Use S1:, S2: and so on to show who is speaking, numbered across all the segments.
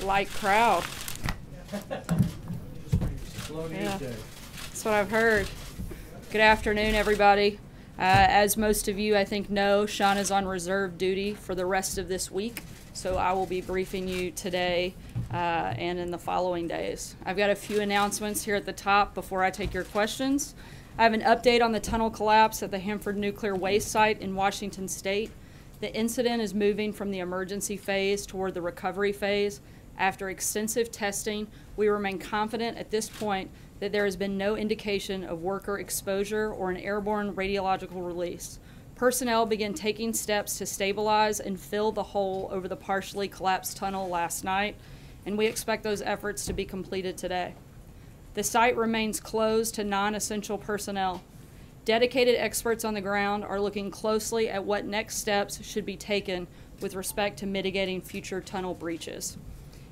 S1: light crowd. Yeah, that's what I've heard. Good afternoon, everybody. As most of you, I think, know, Sean is on reserve duty for the rest of this week, so I will be briefing you today and in the following days. I've got a few announcements here at the top before I take your questions. I have an update on the tunnel collapse at the Hanford Nuclear Waste Site in Washington State. The incident is moving from the emergency phase toward the recovery phase. After extensive testing, we remain confident at this point that there has been no indication of worker exposure or an airborne radiological release. Personnel began taking steps to stabilize and fill the hole over the partially collapsed tunnel last night, and we expect those efforts to be completed today. The site remains closed to non-essential personnel. Dedicated experts on the ground are looking closely at what next steps should be taken with respect to mitigating future tunnel breaches.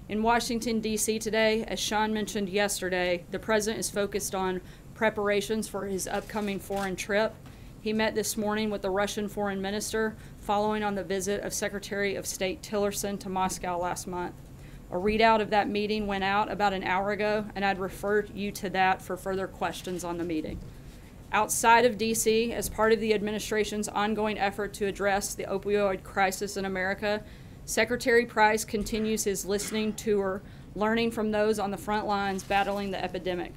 S1: In Washington, D.C. today, as Sean mentioned yesterday, the President is focused on preparations for his upcoming foreign trip. He met this morning with the Russian Foreign Minister following on the visit of Secretary of State Tillerson to Moscow last month. A readout of that meeting went out about an hour ago, and I'd refer you to that for further questions on the meeting. Outside of D.C., as part of the administration's ongoing effort to address the opioid crisis in America, Secretary Price continues his listening tour, learning from those on the front lines battling the epidemic.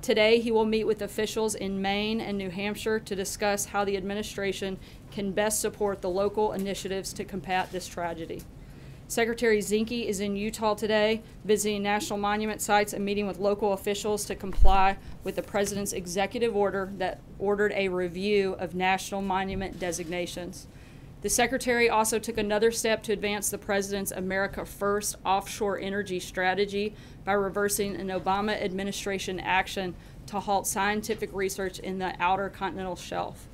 S1: Today, he will meet with officials in Maine and New Hampshire to discuss how the administration can best support the local initiatives to combat this tragedy. Secretary Zinke is in Utah today, visiting national monument sites and meeting with local officials to comply with the President's executive order that ordered a review of national monument designations. The Secretary also took another step to advance the President's America First offshore energy strategy by reversing an Obama administration action to halt scientific research in the outer continental shelf.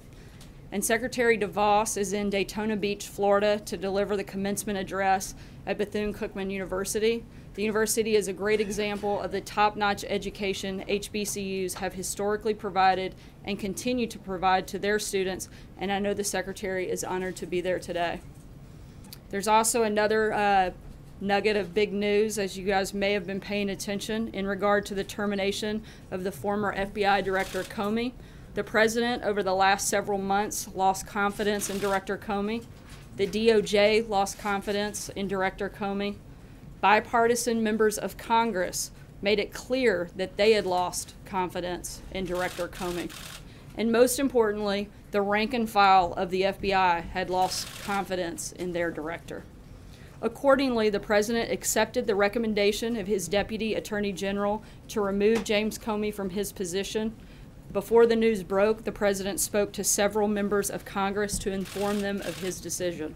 S1: And Secretary DeVos is in Daytona Beach, Florida, to deliver the commencement address at Bethune-Cookman University. The university is a great example of the top-notch education HBCUs have historically provided and continue to provide to their students, and I know the Secretary is honored to be there today. There's also another nugget of big news, as you guys may have been paying attention, in regard to the termination of the former FBI Director Comey. The President, over the last several months, lost confidence in Director Comey. The DOJ lost confidence in Director Comey. Bipartisan members of Congress made it clear that they had lost confidence in Director Comey. And most importantly, the rank and file of the FBI had lost confidence in their director. Accordingly, the President accepted the recommendation of his Deputy Attorney General to remove James Comey from his position. Before the news broke, the President spoke to several members of Congress to inform them of his decision.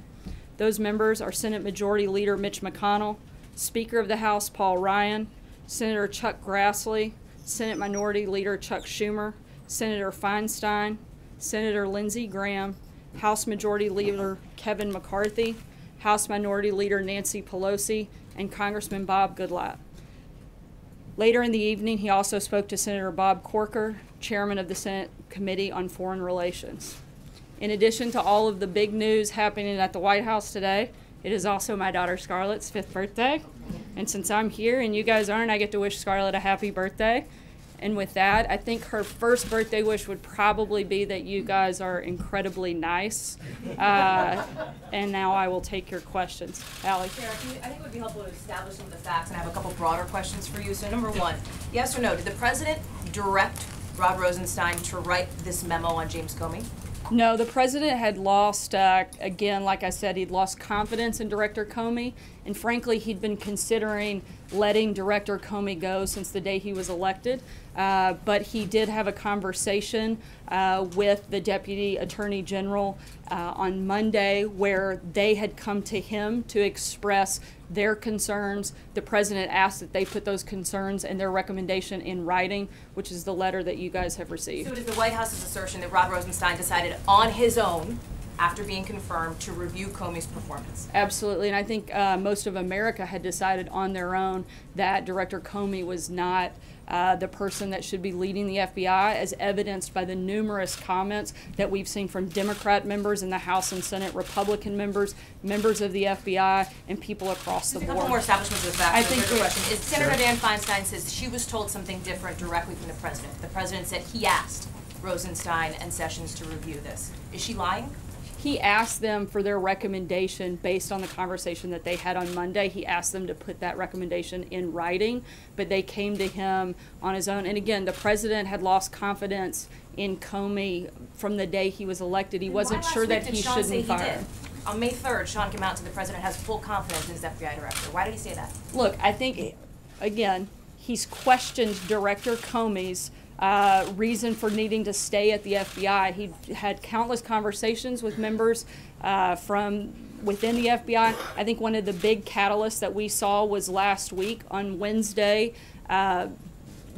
S1: Those members are Senate Majority Leader Mitch McConnell, Speaker of the House Paul Ryan, Senator Chuck Grassley, Senate Minority Leader Chuck Schumer, Senator Feinstein, Senator Lindsey Graham, House Majority Leader Kevin McCarthy, House Minority Leader Nancy Pelosi, and Congressman Bob Goodlatte. Later in the evening, he also spoke to Senator Bob Corker, Chairman of the Senate Committee on Foreign Relations. In addition to all of the big news happening at the White House today, it is also my daughter Scarlett's 5th birthday. And since I'm here and you guys aren't, I get to wish Scarlett a happy birthday. And with that, I think her first birthday wish would probably be that you guys are incredibly nice. And now I will take your questions. Allie.
S2: Chair, I think it would be helpful to establish some of the facts, and I have a couple broader questions for you. So number one, yes or no, did the President direct Rod Rosenstein to write this memo on James Comey?
S1: No, the President had lost, again, like I said, he'd lost confidence in Director Comey, and frankly, he'd been considering letting Director Comey go since the day he was elected. But he did have a conversation with the Deputy Attorney General on Monday where they had come to him to express their concerns. The President asked that they put those concerns and their recommendation in writing, which is the letter that you guys have received.
S2: So it is the White House's assertion that Rod Rosenstein decided on his own after being confirmed, to review Comey's performance?
S1: Absolutely, and I think most of America had decided on their own that Director Comey was not the person that should be leading the FBI, as evidenced by the numerous comments that we've seen from Democrat members in the House and Senate, Republican members, members of the FBI, and people across the board.
S2: A couple more establishments of facts.
S1: I think
S2: question is, Senator Dan Feinstein says she was told something different directly from the president. The president said he asked Rosenstein and Sessions to review this. Is she lying?
S1: He asked them for their recommendation based on the conversation that they had on Monday. He asked them to put that recommendation in writing, but they came to him on his own. And again, the president had lost confidence in Comey from the day he was elected. He wasn't sure that he shouldn't fire him.
S2: On May 3rd, Sean came out and said the president has full confidence in his FBI director. Why did he say that?
S1: Look, I think, again, he's questioned Director Comey's reason for needing to stay at the FBI. He had countless conversations with members from within the FBI. I think one of the big catalysts that we saw was last week on Wednesday.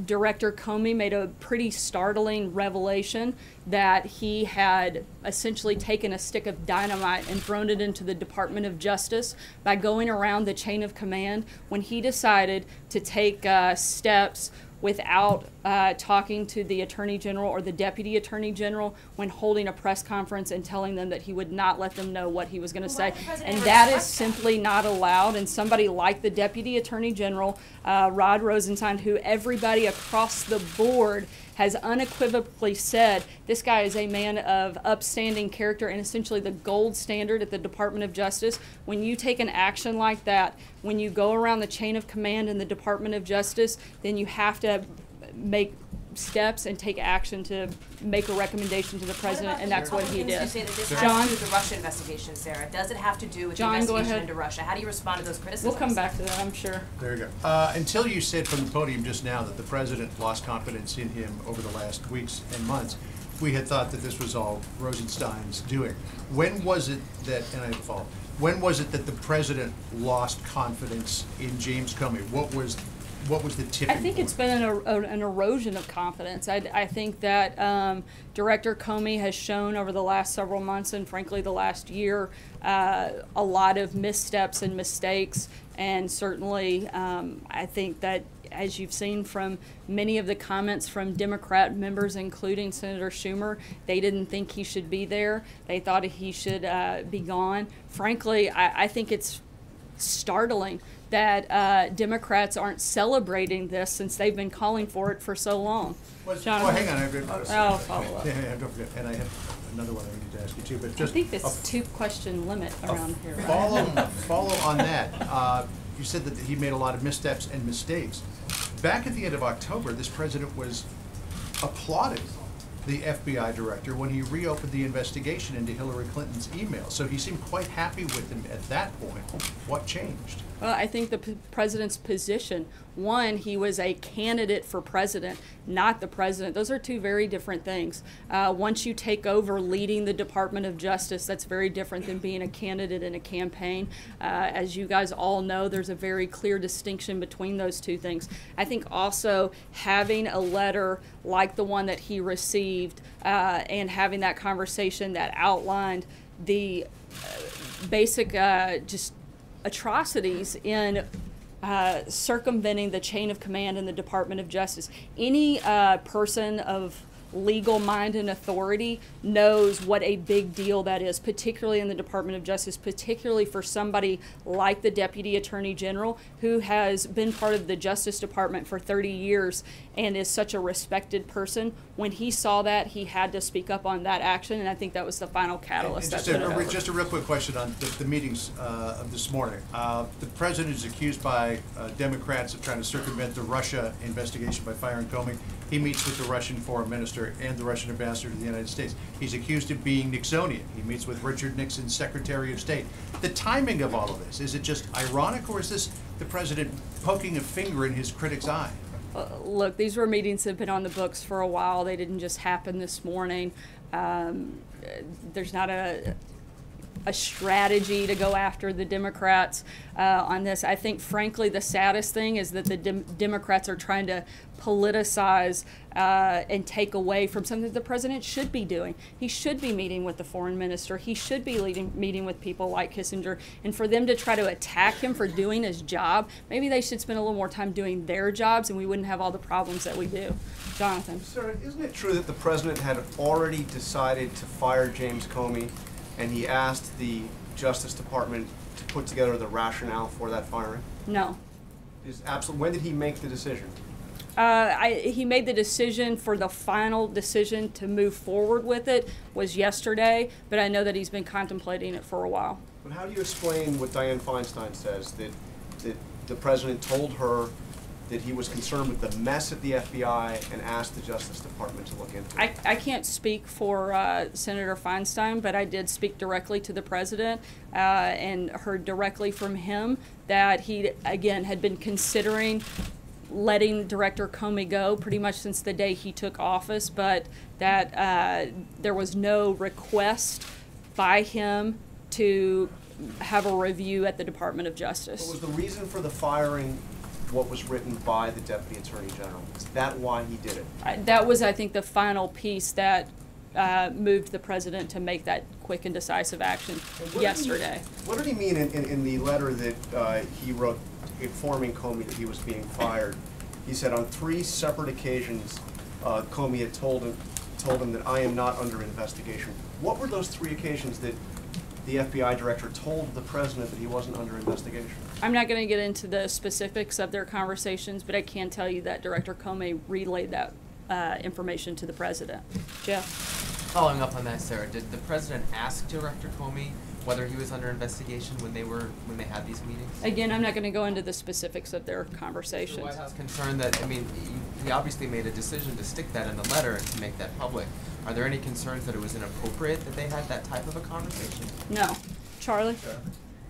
S1: Director Comey made a pretty startling revelation that he had essentially taken a stick of dynamite and thrown it into the Department of Justice by going around the chain of command when he decided to take steps without talking to the Attorney General or the Deputy Attorney General when holding a press conference and telling them that he would not let them know what he was going to say. And that is simply not allowed. And somebody like the Deputy Attorney General, Rod Rosenstein, who everybody across the board has unequivocally said this guy is a man of upstanding character and essentially the gold standard at the Department of Justice. When you take an action like that, when you go around the chain of command in the Department of Justice, then you have to make steps and take action to make a recommendation to the president, and that's what he did.
S2: You say that this has to do with the Russia investigation, Sarah. Does it have to do with the investigation into Russia? How do you respond to those criticisms?
S1: We'll come back to that, I'm sure.
S3: There you go. Until you said from the podium just now that the president lost confidence in him over the last weeks and months, we had thought that this was all Rosenstein's doing. When was it that, and I have a follow-up, when was it that the president lost confidence in James Comey? What was the tipping point?
S1: I think it's been an erosion of confidence. I think that Director Comey has shown over the last several months and frankly the last year a lot of missteps and mistakes, and certainly I think that, as you've seen from many of the comments from Democrat members, including Senator Schumer, they didn't think he should be there. They thought he should be gone. Frankly, I think it's startling that Democrats aren't celebrating this since they've been calling for it for so long.
S3: Well, hang on.
S1: I'll follow up.
S3: Yeah, don't forget. And I have another one I need to ask you too. But just
S1: I think this two-question limit around here.
S3: Follow on that. You said that he made a lot of missteps and mistakes. Back at the end of October, this president was applauding the FBI director when he reopened the investigation into Hillary Clinton's email. So he seemed quite happy with him at that point. What changed?
S1: Well, I think the president's position. One, he was a candidate for president, not the president. Those are two very different things. Once you take over leading the Department of Justice, that's very different than being a candidate in a campaign. As you guys all know, there's a very clear distinction between those two things. I think also having a letter like the one that he received and having that conversation that outlined the basic just atrocities in circumventing the chain of command in the Department of Justice. Any person of legal mind and authority knows what a big deal that is, particularly in the Department of Justice, particularly for somebody like the Deputy Attorney General, who has been part of the Justice Department for 30 years and is such a respected person. When he saw that, he had to speak up on that action, and I think that was the final catalyst.
S3: Just a real quick question on the meetings of this morning. The president is accused by Democrats of trying to circumvent the Russia investigation by firing Comey. He meets with the Russian foreign minister and the Russian ambassador to the United States. He's accused of being Nixonian. He meets with Richard Nixon's Secretary of State. The timing of all of this, is it just ironic, or is this the president poking a finger in his critic's eye?
S1: Look, these were meetings that have been on the books for a while. They didn't just happen this morning. There's not a a strategy to go after the Democrats on this. I think, frankly, the saddest thing is that the Democrats are trying to politicize and take away from something that the president should be doing. He should be meeting with the foreign minister. He should be meeting with people like Kissinger. And for them to try to attack him for doing his job, maybe they should spend a little more time doing their jobs, and we wouldn't have all the problems that we do. Jonathan.
S4: Sir, isn't it true that the president had already decided to fire James Comey, and he asked the Justice Department to put together the rationale for that firing?
S1: No.
S4: When did he make the decision?
S1: He made the decision for the final decision to move forward with it was yesterday, but I know that he's been contemplating it for a while.
S4: But how do you explain what Dianne Feinstein says, that the president told her that he was concerned with the mess at the FBI and asked the Justice Department to look into it?
S1: I can't speak for Senator Feinstein, but I did speak directly to the president and heard directly from him that he, again, had been considering letting Director Comey go pretty much since the day he took office, but that there was no request by him to have a review at the Department of Justice.
S4: What was the reason for the firing what was written by the Deputy Attorney General? Is that why he did it?
S1: That was, I think, the final piece that moved the president to make that quick and decisive action yesterday.
S4: What did he mean in the letter that he wrote informing Comey that he was being fired? He said on 3 separate occasions Comey had told him that I am not under investigation. What were those 3 occasions that the FBI director told the president that he wasn't under investigation?
S1: I'm not going to get into the specifics of their conversations, but I can tell you that Director Comey relayed that information to the president. Jeff?
S5: Following up on that, Sarah, did the president ask Director Comey whether he was under investigation when they had these meetings?
S1: Again, I'm not going to go into the specifics of their
S5: Is
S1: conversations.
S5: the White House concerned that, I mean, he obviously made a decision to stick that in the letter and to make that public. Are there any concerns that it was inappropriate that they had that type of a conversation?
S1: No. Charlie?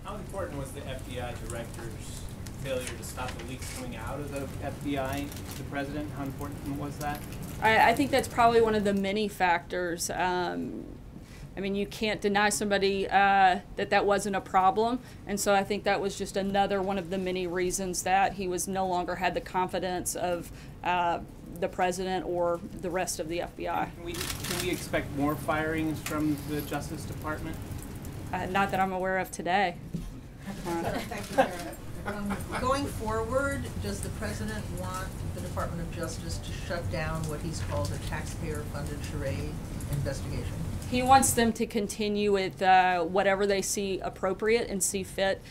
S6: How important was the FBI director's failure to stop the leaks coming out of the FBI to the president? How important was that?
S1: I think that's probably one of the many factors. I mean, you can't deny somebody that wasn't a problem, and so I think that was just another one of the many reasons that he was no longer had the confidence of the president or the rest of the FBI.
S6: Can we expect more firings from the Justice Department?
S1: Not that I'm aware of today.
S7: Thank you, Karen. Going forward, does the president want the Department of Justice to shut down what he's called a taxpayer-funded charade investigation?
S1: He wants them to continue with whatever they see appropriate and see fit,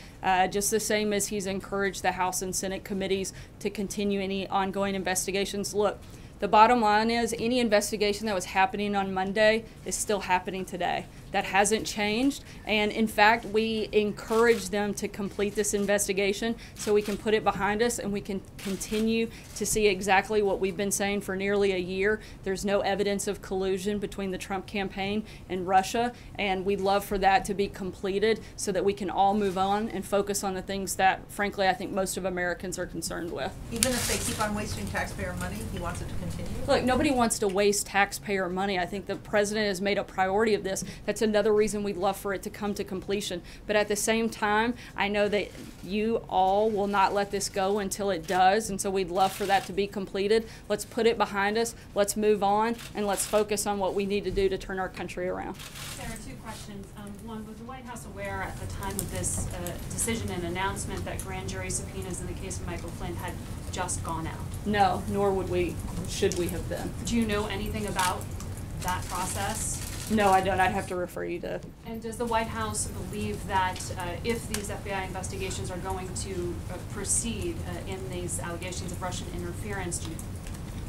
S1: just the same as he's encouraged the House and Senate committees to continue any ongoing investigations. Look, the bottom line is any investigation that was happening on Monday is still happening today. That hasn't changed, and in fact, we encourage them to complete this investigation so we can put it behind us and we can continue to see exactly what we've been saying for nearly a year. There's no evidence of collusion between the Trump campaign and Russia, and we'd love for that to be completed so that we can all move on and focus on the things that, frankly, I think most of Americans are concerned with.
S7: Even if they keep on wasting taxpayer money, he wants it to continue?
S1: Look, nobody wants to waste taxpayer money. I think the president has made a priority of this. That's another reason we'd love for it to come to completion. But at the same time, I know that you all will not let this go until it does, and so we'd love for that to be completed. Let's put it behind us, let's move on, and let's focus on what we need to do to turn our country around.
S8: Sarah, 2 questions. One, was the White House aware at the time of this decision and announcement that grand jury subpoenas in the case of Michael Flynn had just gone out?
S1: No, nor should we have been.
S8: Do you know anything about that process?
S1: No, I don't. I'd have to refer you to.
S8: And does the White House believe that if these FBI investigations are going to proceed in these allegations of Russian interference, do you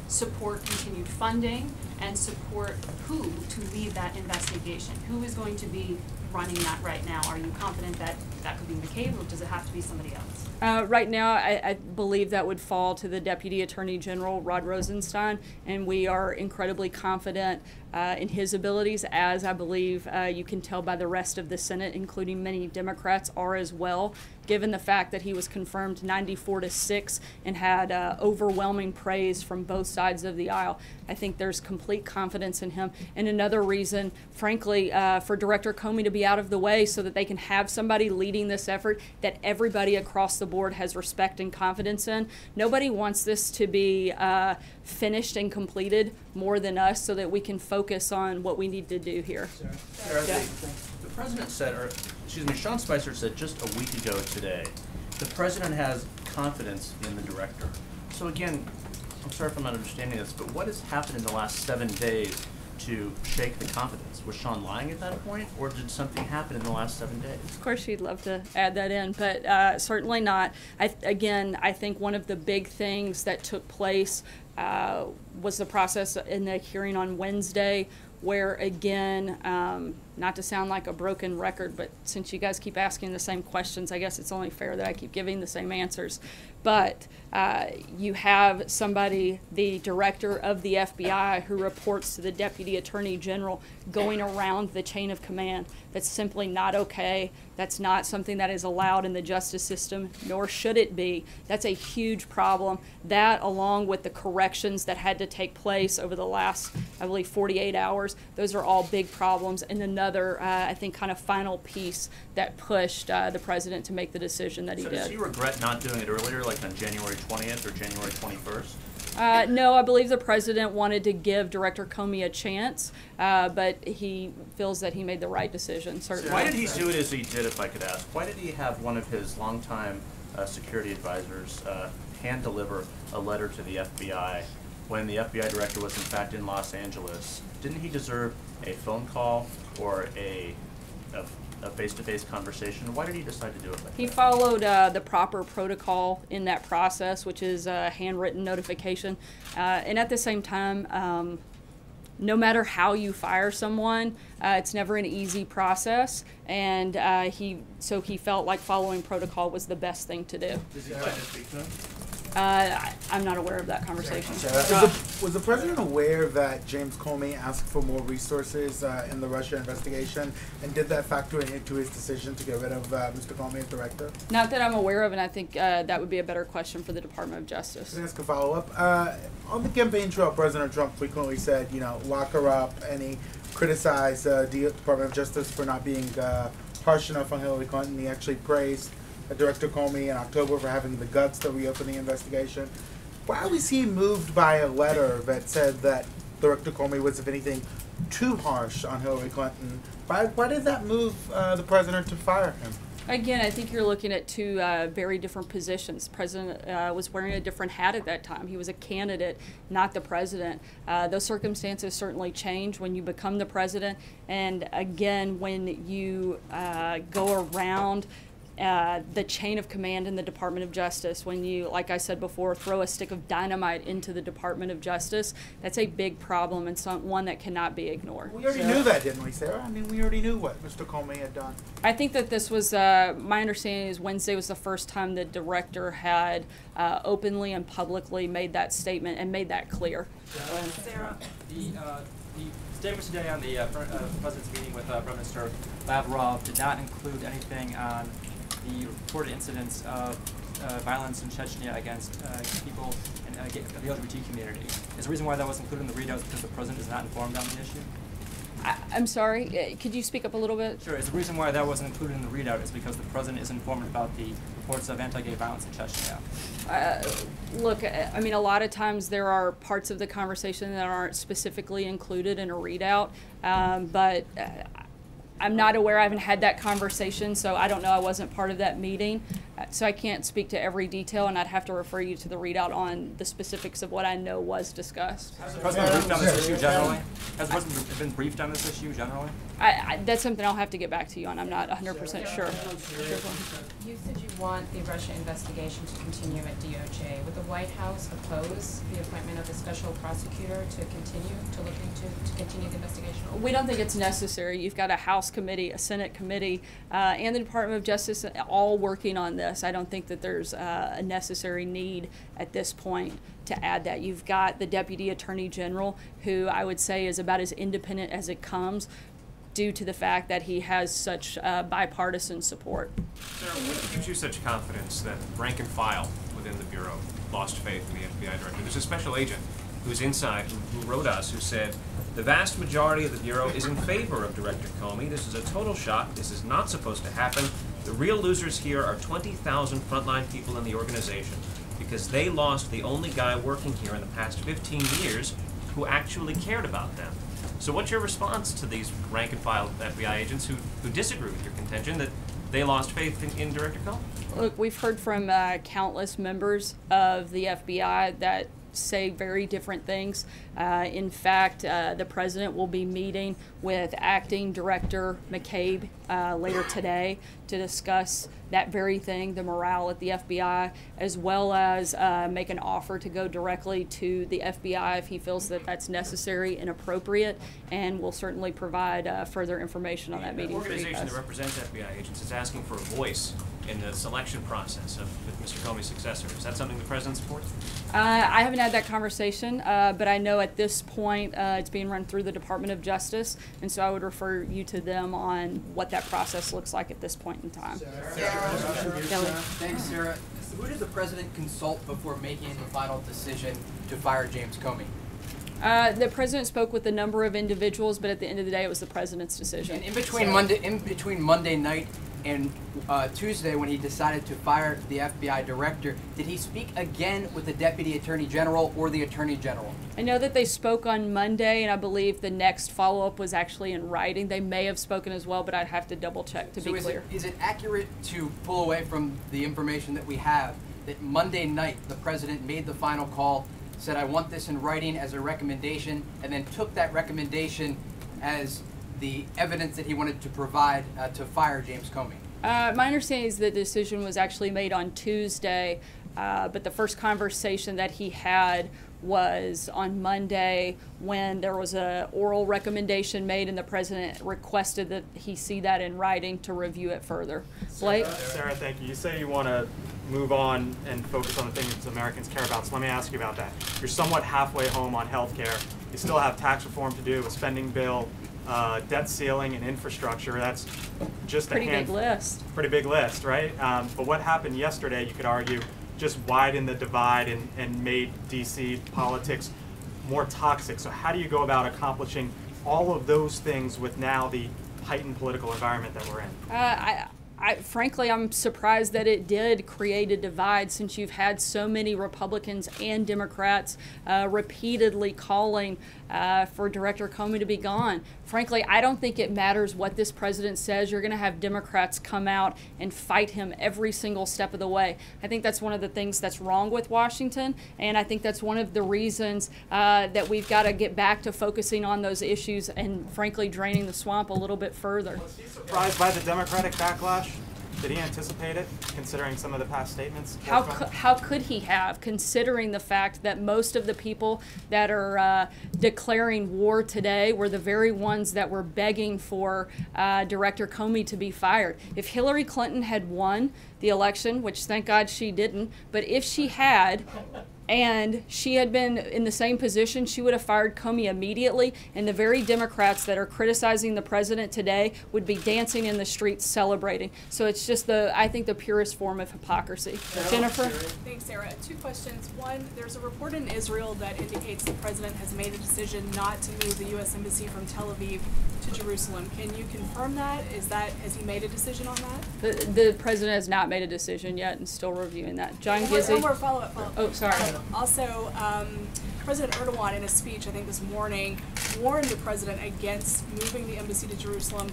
S8: support continued funding and support who to lead that investigation? Who is going to be running that right now? Are you confident that that could be McCabe, or does it have to be somebody else?
S1: Right now, I believe that would fall to the Deputy Attorney General, Rod Rosenstein, and we are incredibly confident in his abilities, as I believe you can tell by the rest of the Senate, including many Democrats, are as well, given the fact that he was confirmed 94-6 and had overwhelming praise from both sides of the aisle. I think there's complete confidence in him. And another reason, frankly, for Director Comey to be out of the way so that they can have somebody leading this effort that everybody across the board has respect and confidence in. Nobody wants this to be finished and completed more than us, so that we can focus on what we need to do here.
S9: Sarah, the president said, or excuse me, Sean Spicer said just a week ago today, the president has confidence in the director. So again, I'm sorry if I'm not understanding this, but what has happened in the last 7 days to shake the confidence? Was Sean lying at that point, or did something happen in the last 7 days?
S1: Of course, she'd love to add that in, but certainly not. I think one of the big things that took place was the process in the hearing on Wednesday, where again, not to sound like a broken record, but since you guys keep asking the same questions, I guess it's only fair that I keep giving the same answers. But you have somebody, the director of the FBI, who reports to the Deputy Attorney General, going around the chain of command. That's simply not okay. That's not something that is allowed in the justice system, nor should it be. That's a huge problem. That, along with the corrections that had to take place over the last, I believe, 48 hours, those are all big problems. And another, I think, kind of final piece that pushed the president to make the decision that he did.
S9: So does he regret not doing it earlier, like on January 20th or January 21st?
S1: No, I believe the president wanted to give Director Comey a chance, but he feels that he made the right decision, certainly.
S9: Why did he do it as he did, if I could ask? Why did he have one of his longtime security advisors hand deliver a letter to the FBI when the FBI director was in fact in Los Angeles? Didn't he deserve a phone call or a face-to-face conversation? Why did he decide to do it like that?
S1: He followed the proper protocol in that process, which is a handwritten notification. And at the same time, no matter how you fire someone, it's never an easy process. And he felt like following protocol was the best thing to do.
S9: Does he plan to speak to him?
S1: I'm not aware of that conversation.
S10: Was the president aware that James Comey asked for more resources in the Russia investigation, and did that factor into his decision to get rid of Mr. Comey as director?
S1: Not that I'm aware of, and I think that would be a better question for the Department of Justice.
S10: Can I ask a follow-up? On the campaign trail, President Trump frequently said, lock her up, and he criticized the Department of Justice for not being harsh enough on Hillary Clinton. He actually praised Director Comey in October for having the guts to reopen the investigation. Why was he moved by a letter that said that Director Comey was, if anything, too harsh on Hillary Clinton? Why did that move the president to fire him?
S1: Again, I think you're looking at two very different positions. The president was wearing a different hat at that time. He was a candidate, not the president. Those circumstances certainly change when you become the president. And again, when you go around the chain of command in the Department of Justice, when you, like I said before, throw a stick of dynamite into the Department of Justice, that's a big problem and one that cannot be ignored.
S10: We already knew that, didn't we, Sarah? I mean, we already knew what Mr. Comey had done.
S1: I think that this was, my understanding is Wednesday was the first time the director had openly and publicly made that statement and made that clear.
S11: Sarah, the statements today on the President's meeting with Prime Minister Lavrov did not include anything on the reported incidents of violence in Chechnya against people in the LGBT community. Is the reason why that was included in the readout because the President is not informed on the issue?
S1: I'm sorry, could you speak up a little bit?
S11: Sure. Is the reason why that wasn't included in the readout is because the President is informed about the reports of anti-gay violence in Chechnya?
S1: Look, I mean, a lot of times there are parts of the conversation that aren't specifically included in a readout, but I'm not aware. I haven't had that conversation, so I don't know. I wasn't part of that meeting, so I can't speak to every detail, and I'd have to refer you to the readout on the specifics of what I know was discussed.
S11: Has the President briefed on this issue generally? Has the President been briefed on this issue generally?
S1: That's something I'll have to get back to you on. I'm not 100% sure.
S12: You said you want the Russia investigation to continue at DOJ. Would the White House oppose the appointment of a special prosecutor to continue the investigation?
S1: We don't think it's necessary. You've got a House committee, a Senate committee, and the Department of Justice all working on this. process. I don't think that there's a necessary need at this point to add that. You've got the Deputy Attorney General, who I would say is about as independent as it comes, due to the fact that he has such bipartisan support.
S13: Sarah, what gives you such confidence that rank and file within the Bureau lost faith in the FBI director? There's a special agent who's inside who wrote us, who said, the vast majority of the Bureau is in favor of Director Comey. This is a total shock. This is not supposed to happen. The real losers here are 20,000 frontline people in the organization because they lost the only guy working here in the past 15 years who actually cared about them. So what's your response to these rank and file FBI agents who disagree with your contention that they lost faith in Director Comey?
S1: Look, we've heard from countless members of the FBI that say very different things. In fact, the president will be meeting with acting director McCabe later today to discuss that very thing, the morale at the FBI, as well as make an offer to go directly to the FBI if he feels that that's necessary and appropriate, and will certainly provide further information on that meeting.
S13: The organization that represents FBI agents is asking for a voice in the selection process of Mr. Comey's successor. Is that something the president supports?
S1: I haven't had that conversation, but I know at this point it's being run through the Department of Justice, and so I would refer you to them on what that process looks like at this point in time.
S14: Thanks, Sarah. Who did the president consult before making the final decision to fire James Comey?
S1: The president spoke with a number of individuals, but at the end of the day, it was the president's decision.
S14: And in between Monday night and Tuesday, when he decided to fire the FBI director, did he speak again with the Deputy Attorney General or the Attorney General?
S1: I know that they spoke on Monday, and I believe the next follow-up was actually in writing. They may have spoken as well, but I'd have to double-check to be clear.
S14: Is it accurate to pull away from the information that we have that Monday night the president made the final call, said, I want this in writing as a recommendation, and then took that recommendation as the evidence that he wanted to provide to fire James Comey?
S1: My understanding is the decision was actually made on Tuesday, but the first conversation that he had was on Monday when there was an oral recommendation made and the president requested that he see that in writing to review it further. Blake?
S15: Sarah, thank you. You say you want to move on and focus on the things Americans care about, so let me ask you about that. You're somewhat halfway home on health care. You still have tax reform to do, a spending bill, debt ceiling, and infrastructure. That's just
S1: pretty big list.
S15: Pretty big list, right? But what happened yesterday, you could argue, just widened the divide and made DC politics more toxic. So how do you go about accomplishing all of those things with now the heightened political environment that we're in?
S1: Frankly, I'm surprised that it did create a divide, since you've had so many Republicans and Democrats repeatedly calling for Director Comey to be gone. Frankly, I don't think it matters what this president says. You're going to have Democrats come out and fight him every single step of the way. I think that's one of the things that's wrong with Washington, and I think that's one of the reasons that we've got to get back to focusing on those issues and, frankly, draining the swamp a little bit further.
S15: Was he surprised by the Democratic backlash? Did he anticipate it, considering some of the past statements?
S1: How could he have, considering the fact that most of the people that are declaring war today were the very ones that were begging for Director Comey to be fired? If Hillary Clinton had won the election, which thank God she didn't, but if she had, and she had been in the same position, she would have fired Comey immediately, and the very Democrats that are criticizing the president today would be dancing in the streets celebrating. So it's just I think the purest form of hypocrisy. Jennifer?
S16: Thanks, Sarah. Two questions. One, there's a report in Israel that indicates the president has made a decision not to move the U.S. Embassy from Tel Aviv to Jerusalem. Can you confirm that? Has he made a decision on that?
S1: The president has not made a decision yet and still reviewing that. John Gizzi?
S16: One more follow-up.
S1: Oh, sorry.
S16: Also, President Erdogan, in a speech, I think this morning, warned the president against moving the embassy to Jerusalem.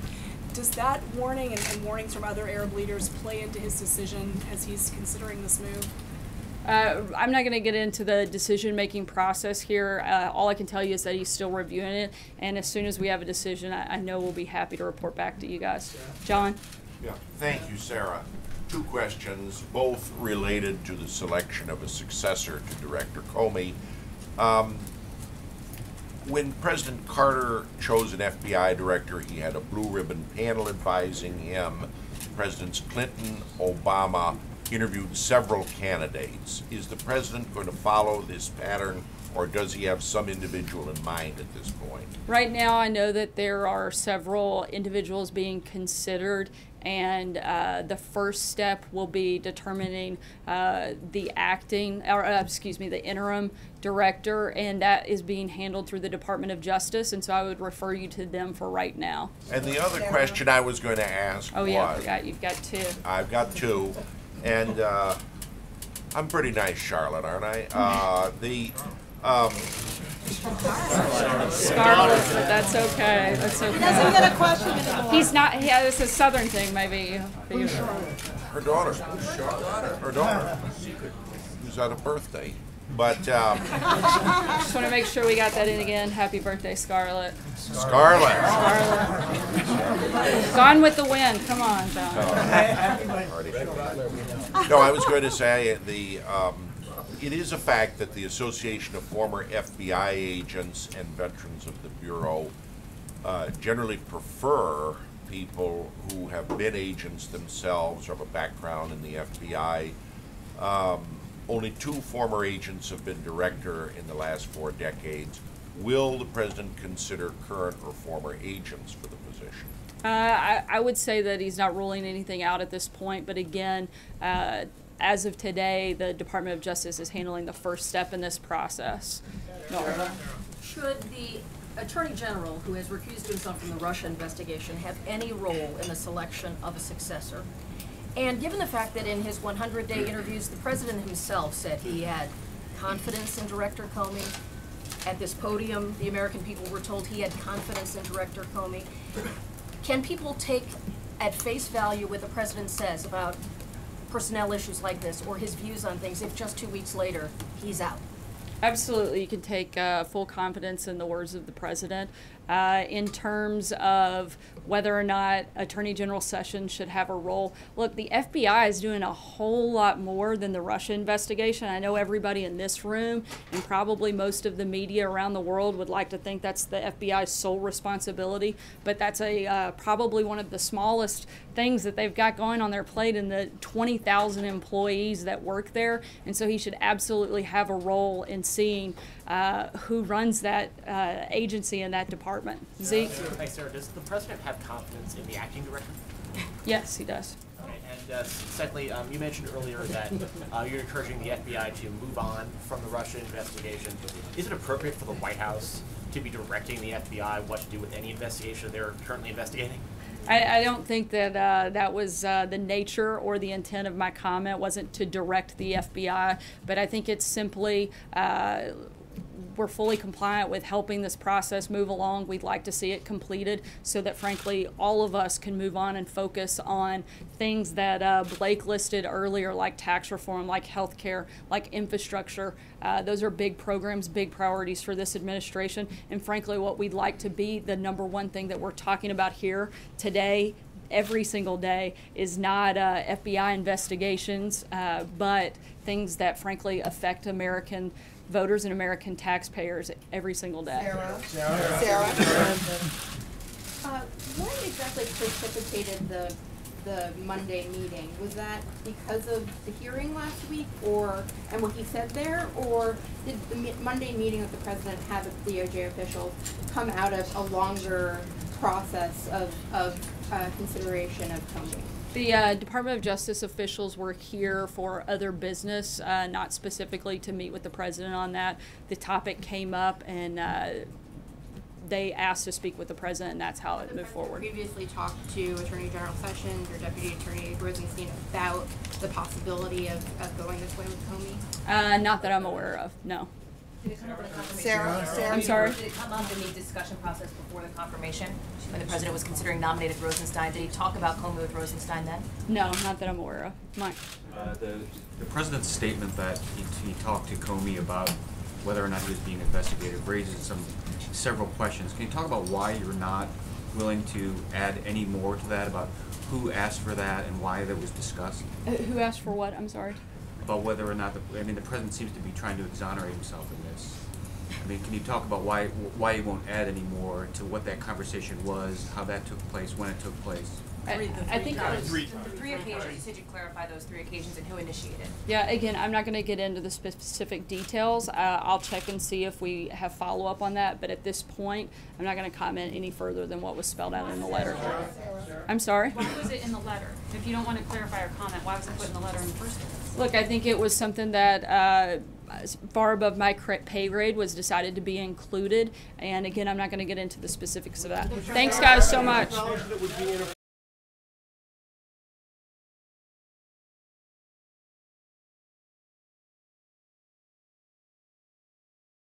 S16: Does that warning and warnings from other Arab leaders play into his decision as he's considering this move?
S1: I'm not going to get into the decision-making process here. All I can tell you is that he's still reviewing it, and as soon as we have a decision, I know we'll be happy to report back to you guys. John?
S17: Yeah, thank you, Sarah. Two questions, both related to the selection of a successor to Director Comey. When President Carter chose an FBI director, he had a blue ribbon panel advising him. Presidents Clinton, Obama, interviewed several candidates. Is the president going to follow this pattern, or does he have some individual in mind at this point?
S1: Right now, I know that there are several individuals being considered, and the first step will be determining the interim director, and that is being handled through the Department of Justice, and so I would refer you to them for right now.
S17: And the other question I was going to ask was...
S1: Oh yeah, I forgot, you've got two.
S17: I've got two, and I'm pretty nice, Charlotte, aren't I?
S1: Scarlet, but that's okay. That's okay.
S7: He doesn't get a question anymore.
S1: He's not. Yeah, it's a Southern thing, maybe.
S17: Her daughter. Her daughter. Who's had a birthday. But
S1: just want to make sure we got that in again. Happy birthday, Scarlett.
S17: Scarlett.
S1: Gone with the wind. Come on, John.
S17: No, I was going to say it is a fact that the Association of Former FBI Agents and Veterans of the Bureau generally prefer people who have been agents themselves or have a background in the FBI. Only 2 former agents have been director in the last 4 decades. Will the president consider current or former agents for the position?
S1: I would say that he's not ruling anything out at this point, but again, as of today, the Department of Justice is handling the first step in this process. Nora.
S18: Should the Attorney General, who has recused himself from the Russia investigation, have any role in the selection of a successor? And given the fact that in his 100-day interviews, the president himself said he had confidence in Director Comey, at this podium, the American people were told he had confidence in Director Comey. Can people take at face value what the president says about personnel issues like this, or his views on things, if just 2 weeks later he's out?
S1: Absolutely, you can take full confidence in the words of the president. In terms of whether or not Attorney General Sessions should have a role, look, the FBI is doing a whole lot more than the Russia investigation. I know everybody in this room and probably most of the media around the world would like to think that's the FBI's sole responsibility, but that's probably one of the smallest things that they've got going on their plate in the 20,000 employees that work there, and so he should absolutely have a role in seeing who runs that agency and that department. Zeke?
S19: Thanks, Sarah. Does the president have confidence in the acting director?
S1: Yes, he does.
S19: Okay. And secondly, you mentioned earlier that you're encouraging the FBI to move on from the Russia investigation. Is it appropriate for the White House to be directing the FBI what to do with any investigation they're currently investigating?
S1: I don't think that that was the nature or the intent of my comment. It wasn't to direct the FBI, but I think it's simply we're fully compliant with helping this process move along. We'd like to see it completed so that, frankly, all of us can move on and focus on things that Blake listed earlier, like tax reform, like health care, like infrastructure. Those are big programs, big priorities for this administration, and frankly, what we'd like to be the #1 thing that we're talking about here today, every single day, is not FBI investigations, but things that, frankly, affect American voters and American taxpayers every single day.
S20: Sarah. What exactly precipitated the Monday meeting? Was that because of the hearing last week, and what he said there, or did the Monday meeting with the president have the DOJ officials come out of a longer process of consideration of Comey?
S1: The Department of Justice officials were here for other business, not specifically to meet with the president on that. The topic came up, and they asked to speak with the president, and that's how it moved forward.
S20: Previously talked to Attorney General Sessions or Deputy Attorney Rosenstein about the possibility of going this way with Comey?
S1: Not that I'm aware of, no.
S2: Sarah?
S1: I'm sorry?
S2: Did it come up in the discussion process before the confirmation, when the president was considering nominated Rosenstein? Did he talk about Comey with Rosenstein then?
S1: No, not that I'm aware of. Mike?
S21: The president's statement that he talked to Comey about whether or not he was being investigated raises several questions. Can you talk about why you're not willing to add any more to that, about who asked for that and why that was discussed?
S1: Who asked for what? I'm sorry.
S21: About whether or not the president seems to be trying to exonerate himself in this. I mean, can you talk about why you won't add any more to what that conversation was, how that took place, when it took place?
S1: I think that was
S2: The 3 occasions, you said you'd clarify those 3 occasions and who initiated.
S1: Yeah, again, I'm not going to get into the specific details. I'll check and see if we have follow-up on that, but at this point, I'm not going to comment any further than what was spelled out in the letter. I'm sorry?
S8: Why was it in the letter? If you don't want to clarify or comment, why was it put in the letter in the first place?
S1: Look, I think it was something that far above my pay grade was decided to be included, and again, I'm not going to get into the specifics of that. Thanks, guys, so much.